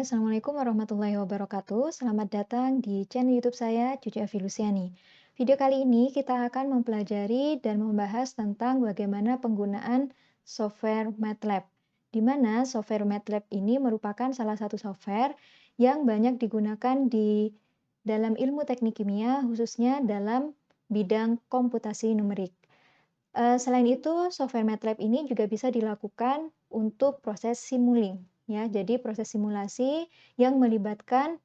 Assalamualaikum warahmatullahi wabarakatuh. Selamat datang di channel YouTube saya, Cucu Evi Lusiani. Video kali ini kita akan mempelajari dan membahas tentang bagaimana penggunaan software MATLAB. Di mana software MATLAB ini merupakan salah satu software yang banyak digunakan di dalam ilmu teknik kimia, khususnya dalam bidang komputasi numerik. Selain itu, software MATLAB ini juga bisa dilakukan untuk proses simulink, ya. Jadi proses simulasi yang melibatkan,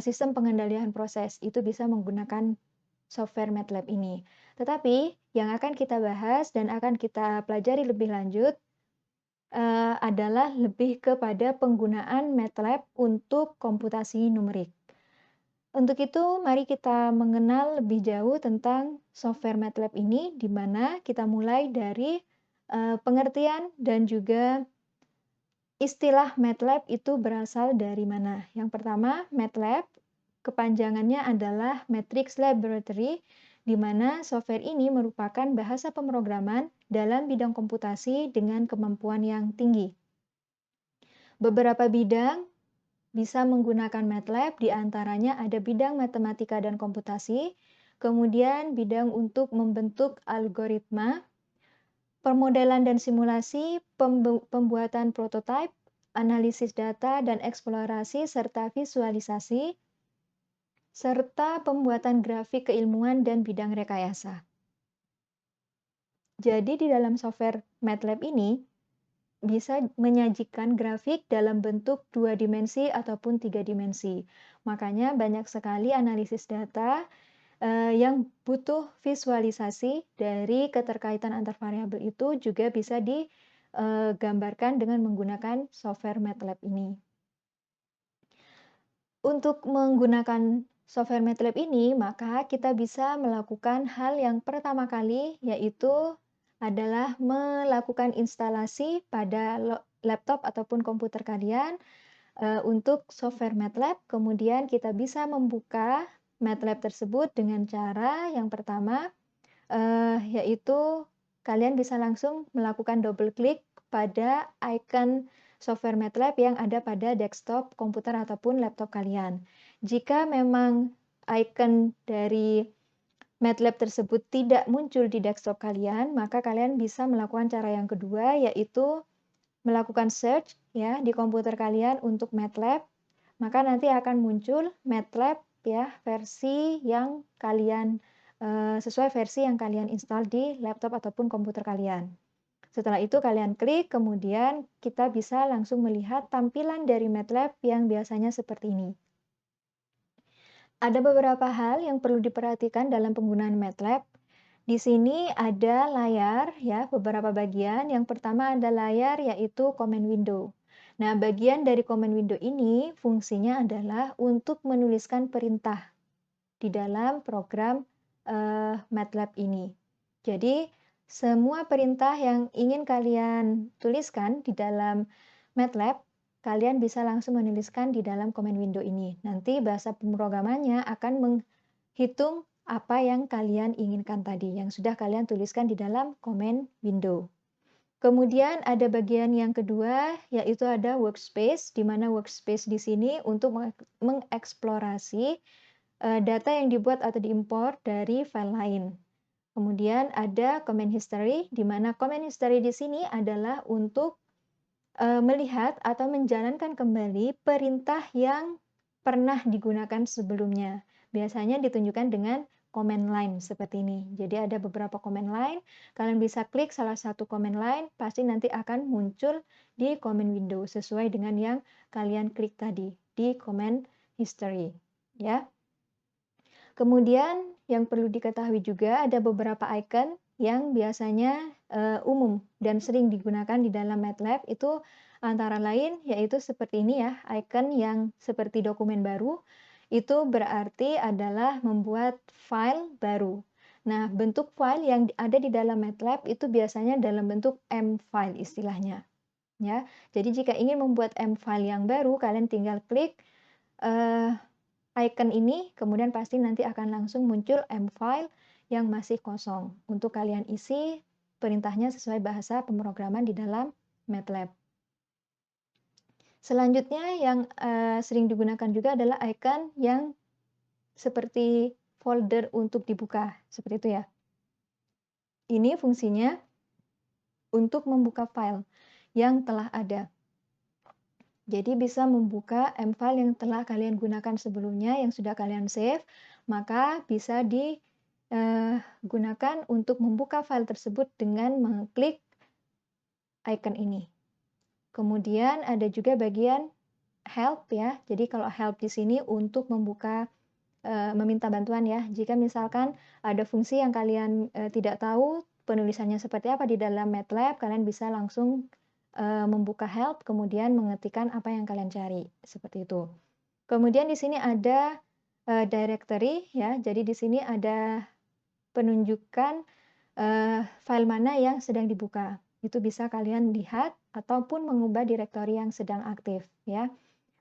sistem pengendalian proses, itu bisa menggunakan software MATLAB ini. Tetapi yang akan kita bahas dan akan kita pelajari lebih lanjut, adalah lebih kepada penggunaan MATLAB untuk komputasi numerik. Untuk itu, mari kita mengenal lebih jauh tentang software MATLAB ini, di mana kita mulai dari pengertian dan juga istilah MATLAB itu berasal dari mana. Yang pertama, MATLAB kepanjangannya adalah Matrix Laboratory, di mana software ini merupakan bahasa pemrograman dalam bidang komputasi dengan kemampuan yang tinggi. Beberapa bidang bisa menggunakan MATLAB, di antaranya ada bidang matematika dan komputasi, kemudian bidang untuk membentuk algoritma, permodelan dan simulasi, pembuatan prototipe, analisis data dan eksplorasi serta visualisasi, serta pembuatan grafik keilmuan dan bidang rekayasa. Jadi di dalam software MATLAB ini, bisa menyajikan grafik dalam bentuk 2 dimensi ataupun 3 dimensi. Makanya banyak sekali analisis data yang butuh visualisasi dari keterkaitan antar variabel itu juga bisa digambarkan dengan menggunakan software MATLAB ini. Untuk menggunakan software MATLAB ini, maka kita bisa melakukan hal yang pertama kali, yaitu adalah melakukan instalasi pada laptop ataupun komputer kalian untuk software MATLAB. Kemudian kita bisa membuka MATLAB tersebut dengan cara yang pertama, yaitu kalian bisa langsung melakukan double klik pada icon software MATLAB yang ada pada desktop komputer ataupun laptop kalian. Jika memang icon dari MATLAB tersebut tidak muncul di desktop kalian, maka kalian bisa melakukan cara yang kedua, yaitu melakukan search ya di komputer kalian untuk MATLAB, maka nanti akan muncul MATLAB ya versi yang kalian sesuai versi yang kalian install di laptop ataupun komputer kalian. Setelah itu kalian klik, kemudian kita bisa langsung melihat tampilan dari MATLAB yang biasanya seperti ini. Ada beberapa hal yang perlu diperhatikan dalam penggunaan MATLAB. Di sini ada layar ya, beberapa bagian. Yang pertama ada layar yaitu command window. Nah, bagian dari command window ini fungsinya adalah untuk menuliskan perintah di dalam program MATLAB ini. Jadi, semua perintah yang ingin kalian tuliskan di dalam MATLAB kalian bisa langsung menuliskan di dalam command window ini. Nanti bahasa pemrogramannya akan menghitung apa yang kalian inginkan tadi, yang sudah kalian tuliskan di dalam command window. Kemudian ada bagian yang kedua, yaitu ada workspace, di mana workspace di sini untuk mengeksplorasi data yang dibuat atau diimpor dari file lain. Kemudian ada command history, di mana command history di sini adalah untuk melihat atau menjalankan kembali perintah yang pernah digunakan sebelumnya. Biasanya ditunjukkan dengan command line seperti ini. Jadi ada beberapa command line, kalian bisa klik salah satu command line, pasti nanti akan muncul di command window sesuai dengan yang kalian klik tadi di command history, ya. Kemudian yang perlu diketahui juga ada beberapa icon yang biasanya umum dan sering digunakan di dalam MATLAB, itu antara lain yaitu seperti ini ya, icon yang seperti dokumen baru, itu berarti adalah membuat file baru. Nah, bentuk file yang ada di dalam MATLAB itu biasanya dalam bentuk M-file istilahnya, ya. Jadi jika ingin membuat M-file yang baru, kalian tinggal klik icon ini, kemudian pasti nanti akan langsung muncul M-file yang masih kosong untuk kalian isi perintahnya sesuai bahasa pemrograman di dalam MATLAB. Selanjutnya yang, sering digunakan juga adalah icon yang seperti folder untuk dibuka, seperti itu ya. Ini fungsinya untuk membuka file yang telah ada. Jadi bisa membuka M-file yang telah kalian gunakan sebelumnya, yang sudah kalian save, maka bisa digunakan untuk membuka file tersebut dengan mengklik icon ini. Kemudian ada juga bagian help ya. Jadi kalau help di sini untuk membuka meminta bantuan ya. Jika misalkan ada fungsi yang kalian tidak tahu penulisannya seperti apa di dalam MATLAB, kalian bisa langsung membuka help, kemudian mengetikkan apa yang kalian cari, seperti itu. Kemudian di sini ada directory ya. Jadi di sini ada penunjukan file mana yang sedang dibuka. Itu bisa kalian lihat ataupun mengubah direktori yang sedang aktif ya.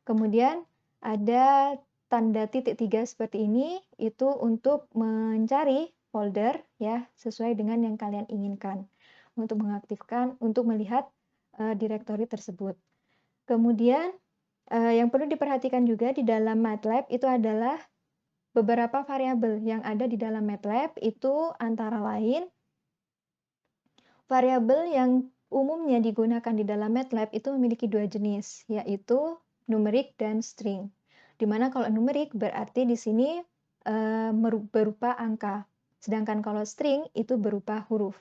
Kemudian ada tanda titik 3 seperti ini, itu untuk mencari folder ya, sesuai dengan yang kalian inginkan. Untuk mengaktifkan, untuk melihat direktori tersebut. Kemudian yang perlu diperhatikan juga di dalam MATLAB itu adalah beberapa variabel yang ada di dalam MATLAB itu antara lain variabel yang umumnya digunakan di dalam MATLAB itu memiliki dua jenis, yaitu numerik dan string. Di mana kalau numerik berarti di sini berupa angka, sedangkan kalau string itu berupa huruf.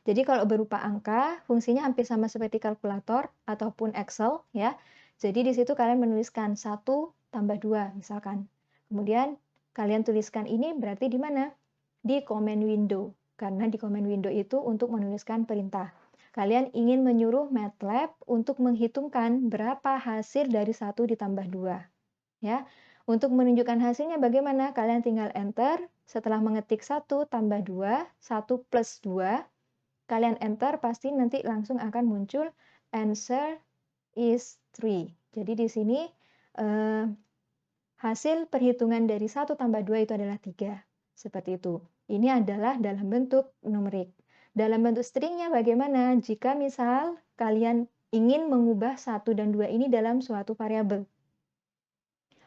Jadi kalau berupa angka, fungsinya hampir sama seperti kalkulator ataupun Excel ya. Jadi di situ kalian menuliskan 1 tambah 2 misalkan. Kemudian kalian tuliskan ini berarti di mana? Di command window. Karena di command window itu untuk menuliskan perintah. Kalian ingin menyuruh MATLAB untuk menghitungkan berapa hasil dari 1 ditambah 2. Ya. Untuk menunjukkan hasilnya bagaimana? Kalian tinggal enter, setelah mengetik 1 tambah 2, 1 plus 2, kalian enter, pasti nanti langsung akan muncul answer is 3. Jadi di sini hasil perhitungan dari 1 tambah 2 itu adalah 3. Seperti itu. Ini adalah dalam bentuk numerik. Dalam bentuk stringnya bagaimana? Jika misal kalian ingin mengubah 1 dan 2 ini dalam suatu variabel.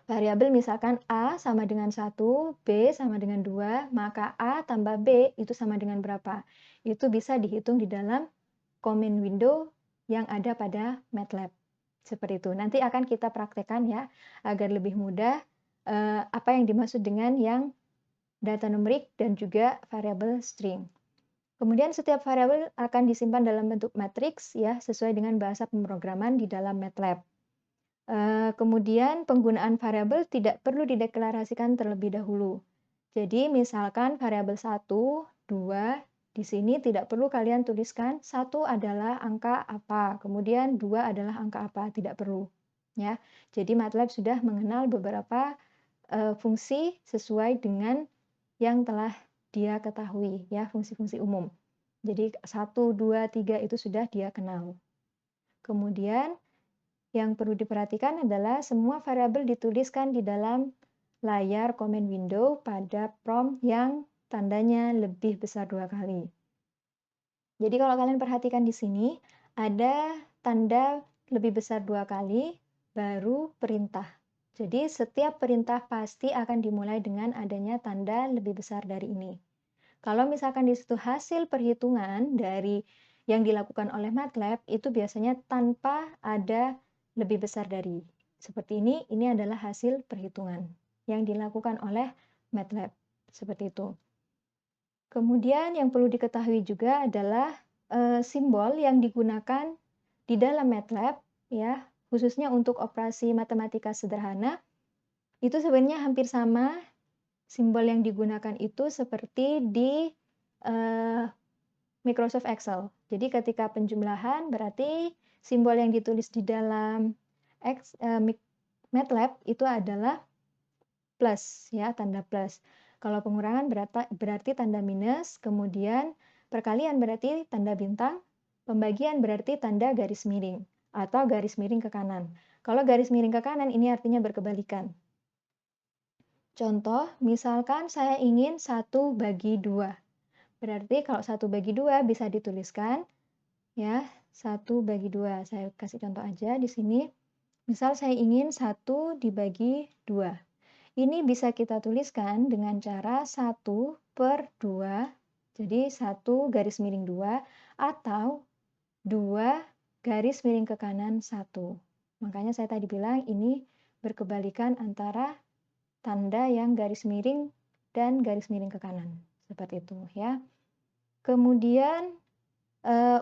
Variabel misalkan A sama dengan 1, B sama dengan 2, maka A tambah B itu sama dengan berapa? Itu bisa dihitung di dalam command window yang ada pada MATLAB. Seperti itu. Nanti akan kita praktekkan ya, agar lebih mudah apa yang dimaksud dengan yang data numerik dan juga variabel string. Kemudian setiap variabel akan disimpan dalam bentuk matriks ya, sesuai dengan bahasa pemrograman di dalam MATLAB. Kemudian penggunaan variabel tidak perlu dideklarasikan terlebih dahulu. Jadi misalkan variabel 1, 2, di sini tidak perlu kalian tuliskan 1 adalah angka apa, kemudian 2 adalah angka apa, tidak perlu. Ya. Jadi MATLAB sudah mengenal beberapa fungsi sesuai dengan yang telah dia ketahui, ya, fungsi-fungsi umum. Jadi 1, 2, 3 itu sudah dia kenal. Kemudian yang perlu diperhatikan adalah semua variabel dituliskan di dalam layar command window pada prompt yang tandanya lebih besar 2 kali. Jadi kalau kalian perhatikan di sini, ada tanda lebih besar 2 kali, baru perintah. Jadi setiap perintah pasti akan dimulai dengan adanya tanda lebih besar dari ini. Kalau misalkan di situ hasil perhitungan dari yang dilakukan oleh MATLAB itu biasanya tanpa ada lebih besar dari. Seperti ini adalah hasil perhitungan yang dilakukan oleh MATLAB. Seperti itu. Kemudian yang perlu diketahui juga adalah simbol yang digunakan di dalam MATLAB ya, khususnya untuk operasi matematika sederhana, itu sebenarnya hampir sama simbol yang digunakan itu seperti di Microsoft Excel. Jadi ketika penjumlahan berarti simbol yang ditulis di dalam MATLAB itu adalah plus ya, tanda plus. Kalau pengurangan berarti tanda minus, kemudian perkalian berarti tanda bintang, pembagian berarti tanda garis miring atau garis miring ke kanan. Kalau garis miring ke kanan ini artinya berkebalikan. Contoh, misalkan saya ingin 1 bagi 2. Berarti kalau 1 bagi 2 bisa dituliskan ya, 1 bagi 2. Saya kasih contoh aja di sini. Misal saya ingin 1/2. Ini bisa kita tuliskan dengan cara 1/2, jadi 1 garis miring 2, atau 2 garis miring ke kanan 1. Makanya saya tadi bilang ini berkebalikan antara tanda yang garis miring dan garis miring ke kanan. Seperti itu ya. Kemudian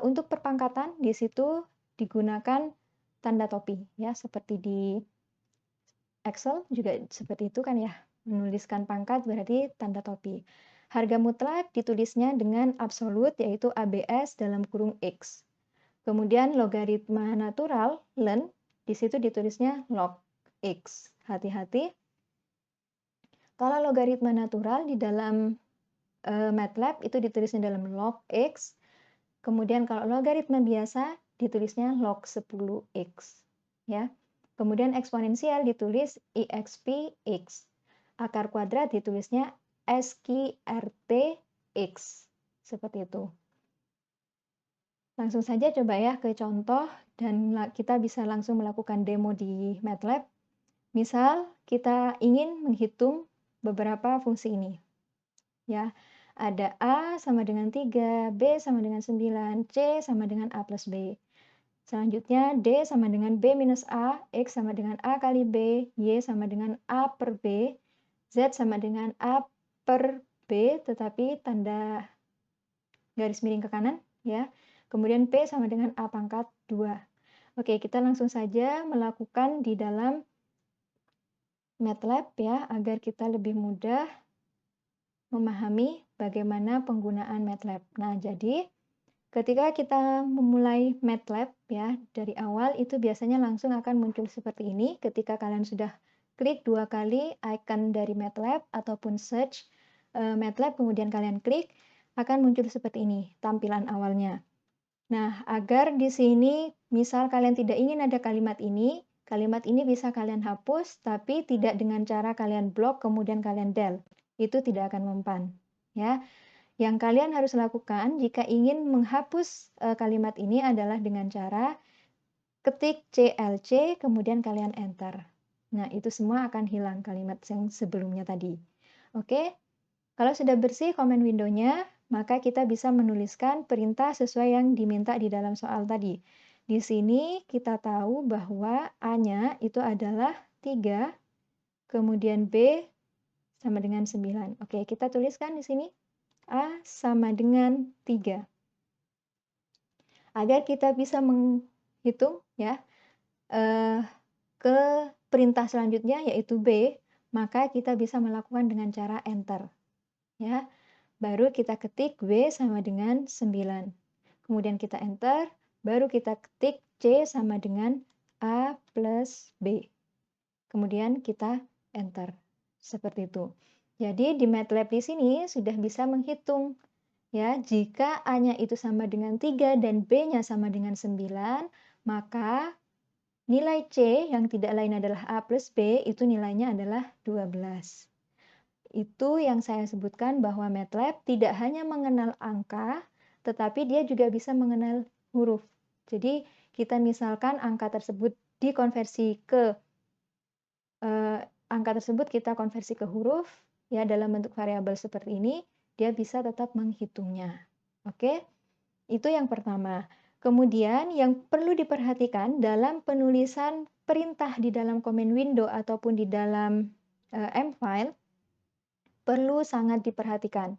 untuk perpangkatan di situ digunakan tanda topi ya, seperti di Excel juga seperti itu kan ya. Menuliskan pangkat berarti tanda topi. Harga mutlak ditulisnya dengan absolut yaitu ABS dalam kurung X. Kemudian logaritma natural ln di situ ditulisnya log X. Hati-hati. Kalau logaritma natural di dalam MATLAB itu ditulisnya dalam log X. Kemudian kalau logaritma biasa ditulisnya log 10x ya. Kemudian eksponensial ditulis exp x. Akar kuadrat ditulisnya sqrt x. Seperti itu. Langsung saja coba ya ke contoh dan kita bisa langsung melakukan demo di MATLAB. Misal kita ingin menghitung beberapa fungsi ini. Ya. Ada A sama dengan 3, B sama dengan 9, C sama dengan A plus B. Selanjutnya D sama dengan B minus A, X sama dengan A kali B, Y sama dengan A per B, Z sama dengan A per B tetapi tanda garis miring ke kanan ya. Kemudian P sama dengan A pangkat 2. Oke, kita langsung saja melakukan di dalam MATLAB ya agar kita lebih mudah memahami bagaimana penggunaan MATLAB. Nah, jadi ketika kita memulai MATLAB ya dari awal itu biasanya langsung akan muncul seperti ini ketika kalian sudah klik 2 kali icon dari MATLAB ataupun search MATLAB kemudian kalian klik akan muncul seperti ini tampilan awalnya. Nah, agar di sini misal kalian tidak ingin ada kalimat ini bisa kalian hapus tapi tidak dengan cara kalian blok kemudian kalian del. Itu tidak akan mempan ya. Yang kalian harus lakukan jika ingin menghapus kalimat ini adalah dengan cara ketik CLC kemudian kalian enter. Nah, itu semua akan hilang kalimat yang sebelumnya tadi. Oke. Kalau sudah bersih komen windownya, maka kita bisa menuliskan perintah sesuai yang diminta di dalam soal tadi. Di sini kita tahu bahwa A-nya itu adalah 3, kemudian B sama dengan 9. Oke, kita tuliskan di sini A sama dengan 3. Agar kita bisa menghitung ya ke perintah selanjutnya yaitu B, maka kita bisa melakukan dengan cara enter. Ya. Baru kita ketik W sama dengan 9. Kemudian kita enter, baru kita ketik C sama dengan A plus B. Kemudian kita enter. Seperti itu. Jadi di MATLAB di sini sudah bisa menghitung ya, jika A-nya itu sama dengan 3 dan B-nya sama dengan 9, maka nilai C yang tidak lain adalah A plus B itu nilainya adalah 12. Itu yang saya sebutkan bahwa MATLAB tidak hanya mengenal angka, tetapi dia juga bisa mengenal huruf. Jadi kita misalkan angka tersebut dikonversi ke angka tersebut kita konversi ke huruf ya dalam bentuk variabel seperti ini, dia bisa tetap menghitungnya. Oke? Itu yang pertama. Kemudian yang perlu diperhatikan dalam penulisan perintah di dalam command window ataupun di dalam M-file perlu sangat diperhatikan.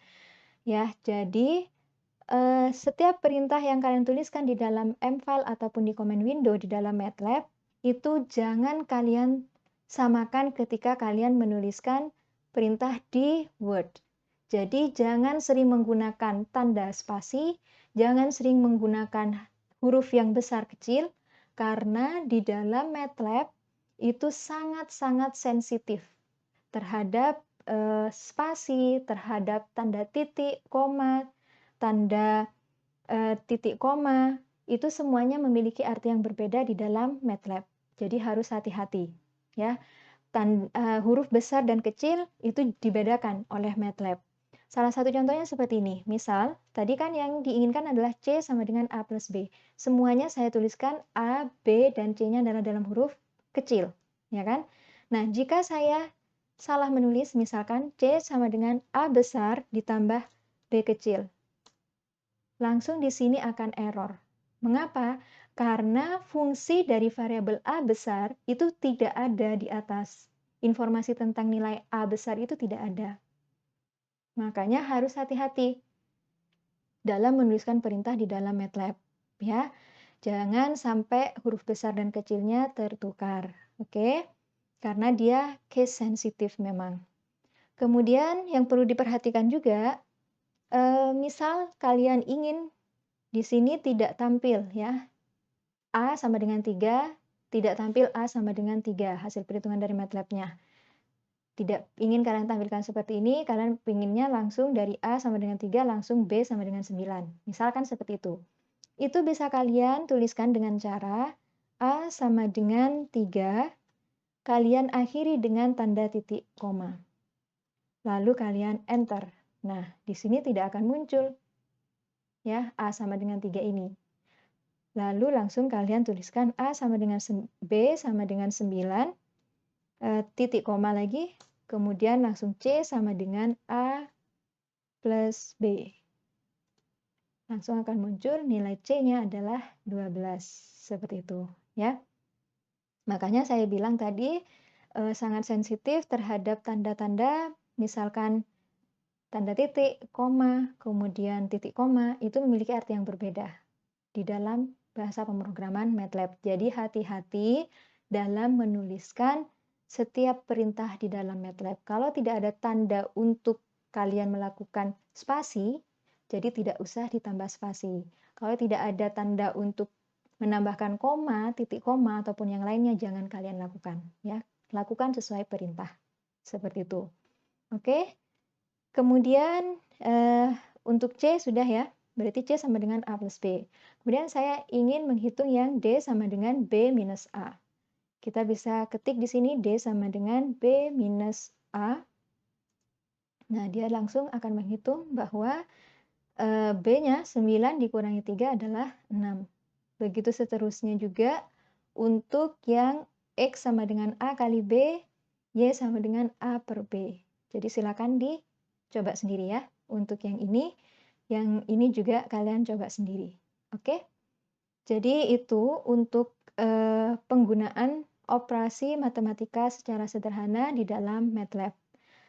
Ya, jadi setiap perintah yang kalian tuliskan di dalam M-file ataupun di command window di dalam MATLAB itu jangan kalian samakan ketika kalian menuliskan perintah di Word. Jadi jangan sering menggunakan tanda spasi, jangan sering menggunakan huruf yang besar kecil karena di dalam MATLAB itu sangat-sangat sensitif terhadap spasi, terhadap tanda titik, koma, tanda titik koma, itu semuanya memiliki arti yang berbeda di dalam MATLAB. Jadi harus hati-hati ya. Huruf besar dan kecil itu dibedakan oleh MATLAB. Salah satu contohnya seperti ini. Misal, tadi kan yang diinginkan adalah C sama dengan A plus B. Semuanya saya tuliskan A, B, dan C-nya adalah dalam huruf kecil, ya kan? Nah, jika saya salah menulis, misalkan C sama dengan A besar ditambah B kecil, langsung di sini akan error. Mengapa? Karena fungsi dari variabel A besar itu tidak ada di atas. Informasi tentang nilai A besar itu tidak ada. Makanya harus hati-hati dalam menuliskan perintah di dalam MATLAB, ya. Jangan sampai huruf besar dan kecilnya tertukar, oke? Karena dia case sensitif memang. Kemudian yang perlu diperhatikan juga, misal kalian ingin di sini tidak tampil ya, A sama dengan 3, tidak tampil A sama dengan 3, hasil perhitungan dari MATLAB-nya. Tidak ingin kalian tampilkan seperti ini, kalian pinginnya langsung dari A sama dengan 3, langsung B sama dengan 9. Misalkan seperti itu. Itu bisa kalian tuliskan dengan cara A sama dengan 3, kalian akhiri dengan tanda titik koma. Lalu kalian enter. Nah, di sini tidak akan muncul ya A sama dengan 3 ini. Lalu langsung kalian tuliskan A sama dengan B sama dengan 9, titik koma lagi, kemudian langsung C sama dengan A plus B. Langsung akan muncul nilai C-nya adalah 12, seperti itu ya. Makanya saya bilang tadi sangat sensitif terhadap tanda-tanda, misalkan tanda titik, koma, kemudian titik koma, itu memiliki arti yang berbeda di dalam bahasa pemrograman MATLAB. Jadi hati-hati dalam menuliskan setiap perintah di dalam MATLAB. Kalau tidak ada tanda untuk kalian melakukan spasi, jadi tidak usah ditambah spasi. Kalau tidak ada tanda untuk menambahkan koma, titik koma, ataupun yang lainnya, jangan kalian lakukan. Ya, lakukan sesuai perintah. Seperti itu. Oke. Kemudian untuk C sudah ya. Berarti C sama dengan A plus B. Kemudian saya ingin menghitung yang D sama dengan B minus A. Kita bisa ketik di sini D sama dengan B minus A. Nah, dia langsung akan menghitung bahwa B-nya 9 dikurangi 3 adalah 6. Begitu seterusnya juga untuk yang X sama dengan A kali B, Y sama dengan A per B. Jadi silakan dicoba sendiri ya. Untuk yang ini juga kalian coba sendiri. Oke? Jadi itu untuk penggunaan operasi matematika secara sederhana di dalam MATLAB.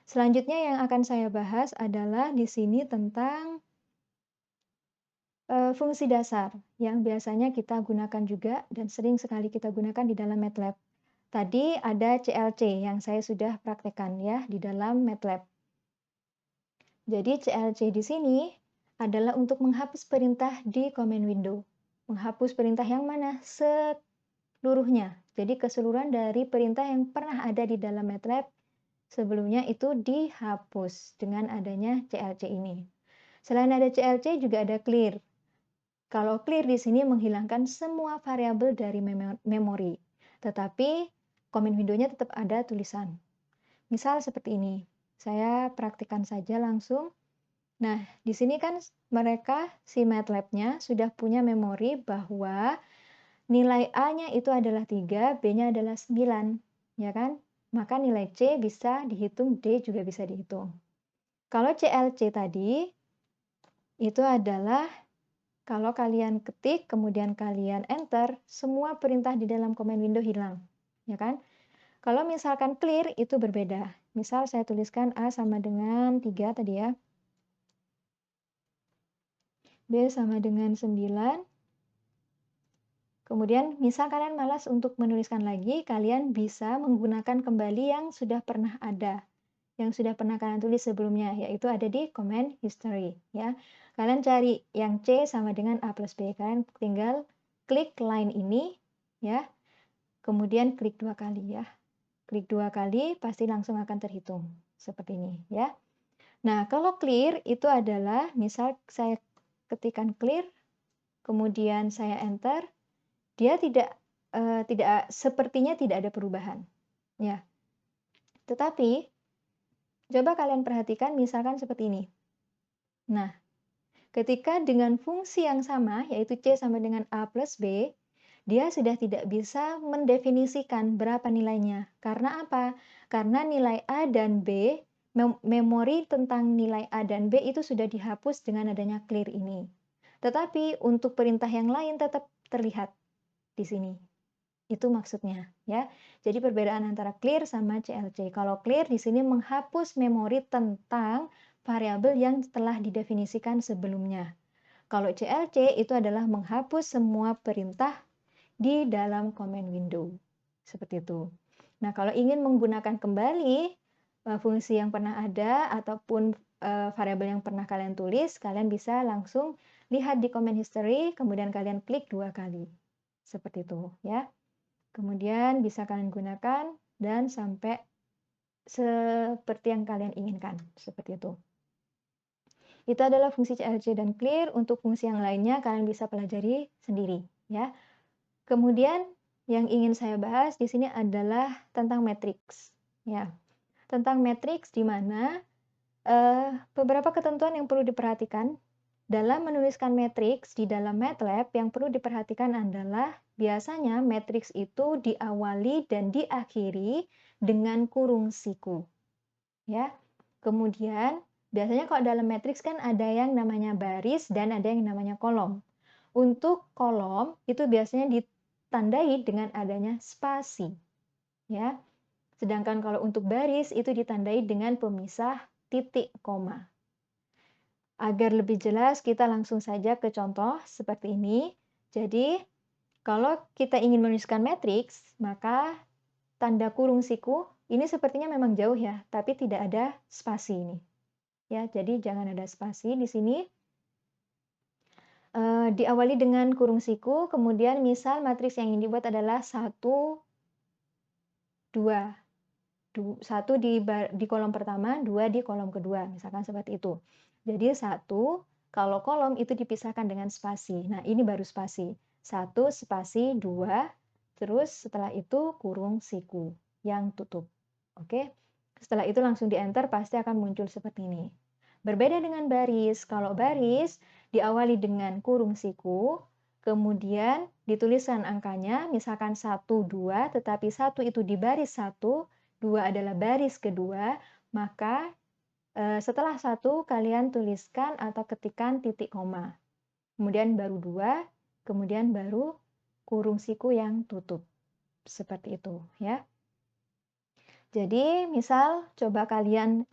Selanjutnya yang akan saya bahas adalah di sini tentang fungsi dasar yang biasanya kita gunakan juga dan sering sekali kita gunakan di dalam MATLAB. Tadi ada CLC yang saya sudah praktekkan ya di dalam MATLAB. Jadi CLC di sini adalah untuk menghapus perintah di command window. Menghapus perintah yang mana? Seluruhnya. Jadi keseluruhan dari perintah yang pernah ada di dalam MATLAB sebelumnya itu dihapus dengan adanya CLC ini. Selain ada CLC juga ada clear. Kalau clear di sini menghilangkan semua variabel dari memori, tetapi command window-nya tetap ada tulisan. Misal seperti ini, saya praktikkan saja langsung. Nah, di sini kan mereka, si MATLAB-nya sudah punya memori bahwa nilai A-nya itu adalah 3, B-nya adalah 9, ya kan? Maka nilai C bisa dihitung, D juga bisa dihitung. Kalau CLC tadi, itu adalah kalau kalian ketik, kemudian kalian enter, semua perintah di dalam command window hilang. Ya kan? Kalau misalkan clear, itu berbeda. Misal saya tuliskan A sama dengan 3 tadi ya. B sama dengan 9. Kemudian misal kalian malas untuk menuliskan lagi, kalian bisa menggunakan kembali yang sudah pernah ada. Yang sudah pernah kalian tulis sebelumnya, yaitu ada di command history. Ya. Kalian cari yang C sama dengan A plus B. Kalian tinggal klik line ini, ya. Kemudian klik 2 kali ya. Klik 2 kali, pasti langsung akan terhitung. Seperti ini ya. Nah, kalau clear itu adalah, misal saya ketikkan clear, kemudian saya enter, dia sepertinya tidak ada perubahan. Ya. Tetapi coba kalian perhatikan misalkan seperti ini. Nah, ketika dengan fungsi yang sama, yaitu C sama dengan A plus B, dia sudah tidak bisa mendefinisikan berapa nilainya. Karena apa? Karena nilai A dan B, memori tentang nilai A dan B itu sudah dihapus dengan adanya clear ini. Tetapi untuk perintah yang lain tetap terlihat di sini. Itu maksudnya, ya. Jadi perbedaan antara clear sama CLC. Kalau clear di sini menghapus memori tentang variabel yang telah didefinisikan sebelumnya. Kalau CLC itu adalah menghapus semua perintah di dalam command window. Seperti itu. Nah, kalau ingin menggunakan kembali fungsi yang pernah ada ataupun variabel yang pernah kalian tulis, kalian bisa langsung lihat di command history, kemudian kalian klik 2 kali. Seperti itu, ya. Kemudian bisa kalian gunakan dan sampai seperti yang kalian inginkan, seperti itu. Itu adalah fungsi CLC dan clear. Untuk fungsi yang lainnya kalian bisa pelajari sendiri, ya. Kemudian yang ingin saya bahas di sini adalah tentang matriks, ya. Tentang matriks di mana beberapa ketentuan yang perlu diperhatikan dalam menuliskan matriks di dalam MATLAB. Yang perlu diperhatikan adalah biasanya matriks itu diawali dan diakhiri dengan kurung siku, ya. Kemudian biasanya kalau dalam matriks kan ada yang namanya baris dan ada yang namanya kolom. Untuk kolom itu biasanya ditandai dengan adanya spasi, ya. Sedangkan kalau untuk baris itu ditandai dengan pemisah titik koma. Agar lebih jelas, kita langsung saja ke contoh seperti ini. Jadi, kalau kita ingin menuliskan matriks, maka tanda kurung siku ini sepertinya memang jauh ya, tapi tidak ada spasi ini. Ya, jadi jangan ada spasi di sini. Diawali dengan kurung siku, kemudian misal matriks yang ingin dibuat adalah 1, 2. 1 di kolom pertama, 2 di kolom kedua, misalkan seperti itu. Jadi 1, kalau kolom itu dipisahkan dengan spasi. Nah, ini baru spasi. 1 spasi 2, terus setelah itu kurung siku yang tutup. Oke. Setelah itu langsung di enter, pasti akan muncul seperti ini. Berbeda dengan baris. Kalau baris diawali dengan kurung siku, kemudian dituliskan angkanya, misalkan 1, 2, tetapi 1 itu di baris 1, 2 adalah baris kedua, maka setelah 1 kalian tuliskan atau ketikkan titik koma. Kemudian baru 2, kemudian baru kurung siku yang tutup. Seperti itu, ya. Jadi, misal coba kalian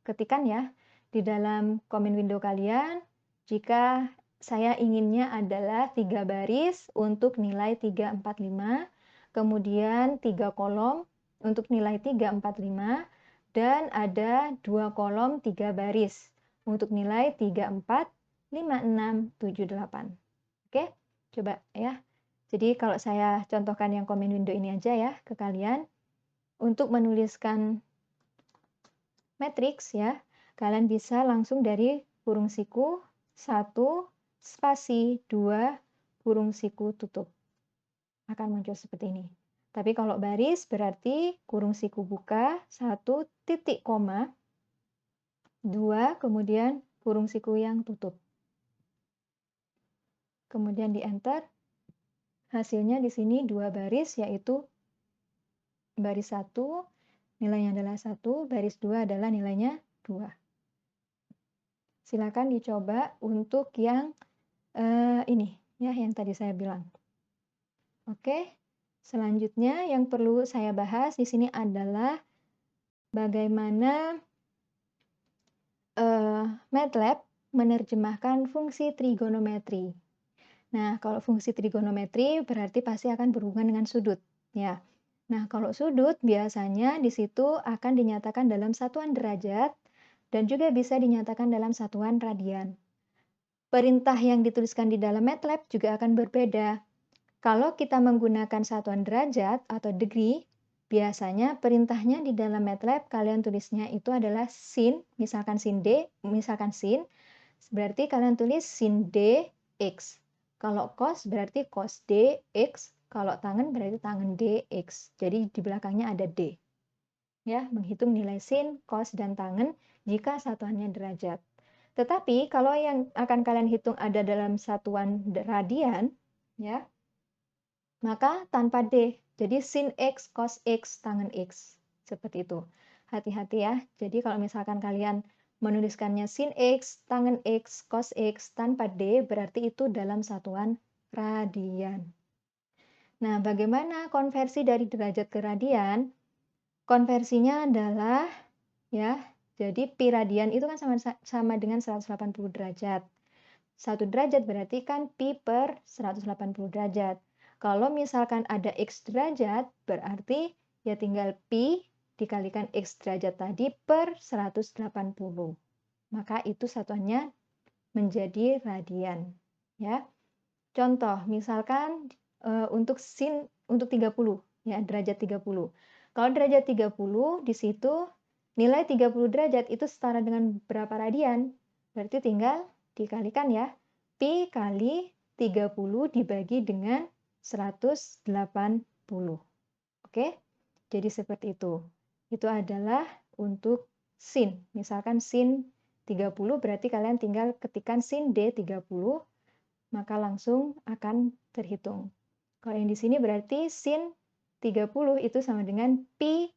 ketikkan ya di dalam command window kalian, jika saya inginnya adalah 3 baris untuk nilai 3, 4, 5, kemudian 3 kolom untuk nilai 3, 4, 5, dan ada 2 kolom 3 baris untuk nilai 3, 4, 5, 6, 7, 8. Oke, coba ya. Jadi kalau saya contohkan yang command window ini aja ya ke kalian. Untuk menuliskan matriks ya, kalian bisa langsung dari kurung siku 1 spasi 2 kurung siku tutup. Akan muncul seperti ini. Tapi kalau baris berarti kurung siku buka 1 titik koma 2 kemudian kurung siku yang tutup. Kemudian di enter. Hasilnya di sini 2 baris yaitu baris 1 nilainya adalah 1, baris 2 adalah nilainya 2. Silakan dicoba untuk yang ini ya, yang tadi saya bilang. Oke, selanjutnya yang perlu saya bahas di sini adalah bagaimana MATLAB menerjemahkan fungsi trigonometri. Nah, kalau fungsi trigonometri berarti pasti akan berhubungan dengan sudut, ya. Nah, kalau sudut biasanya di situ akan dinyatakan dalam satuan derajat dan juga bisa dinyatakan dalam satuan radian. Perintah yang dituliskan di dalam MATLAB juga akan berbeda. Kalau kita menggunakan satuan derajat atau degree, biasanya perintahnya di dalam MATLAB kalian tulisnya itu adalah sin, misalkan sin D, misalkan sin, berarti kalian tulis sin D X. Kalau cos berarti cos D X, kalau tangen berarti tangen D X. Jadi di belakangnya ada D. Ya, menghitung nilai sin, cos, dan tangen jika satuannya derajat. Tetapi kalau yang akan kalian hitung ada dalam satuan radian, ya, maka tanpa D. Jadi sin X, cos X, tangen X. Seperti itu. Hati-hati ya. Jadi kalau misalkan kalian menuliskannya sin X, tangen X, cos X tanpa D, berarti itu dalam satuan radian. Nah, bagaimana konversi dari derajat ke radian? Konversinya adalah, ya, jadi pi radian itu kan sama dengan 180 derajat. 1 derajat berarti kan pi per 180 derajat. Kalau misalkan ada X derajat, berarti ya tinggal pi dikalikan X derajat tadi per 180. Maka itu satuannya menjadi radian. Ya. Contoh, misalkan untuk 30, ya derajat 30. Kalau derajat 30, di situ nilai 30 derajat itu setara dengan berapa radian? Berarti tinggal dikalikan ya. Pi kali 30 dibagi dengan 180. Oke? Jadi seperti itu. Itu adalah untuk sin. Misalkan sin 30 berarti kalian tinggal ketikkan sin D 30, maka langsung akan terhitung. Kalau yang di sini berarti sin 30 itu sama dengan pi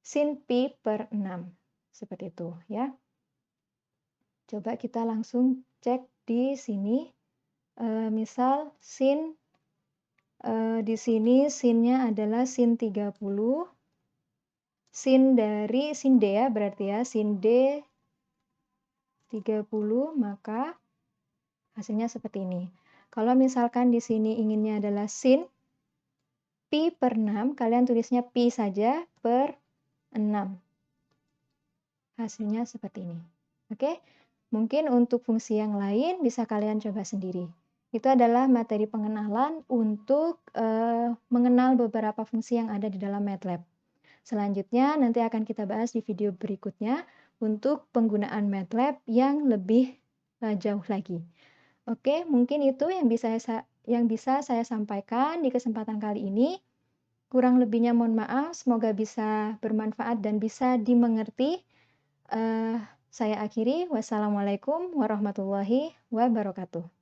sin pi per 6. Seperti itu ya. Coba kita langsung cek di sini. Misal sin di sini sinnya adalah sin 30. Sin dari sin D ya berarti ya, sin D 30, maka hasilnya seperti ini. Kalau misalkan di sini inginnya adalah sin pi per 6, kalian tulisnya pi saja per 6. Hasilnya seperti ini. Oke, mungkin untuk fungsi yang lain bisa kalian coba sendiri. Itu adalah materi pengenalan untuk mengenal beberapa fungsi yang ada di dalam MATLAB. Selanjutnya nanti akan kita bahas di video berikutnya untuk penggunaan MATLAB yang lebih jauh lagi. Oke, mungkin itu yang bisa saya sampaikan di kesempatan kali ini. Kurang lebihnya mohon maaf, semoga bisa bermanfaat dan bisa dimengerti. Saya akhiri, wassalamualaikum warahmatullahi wabarakatuh.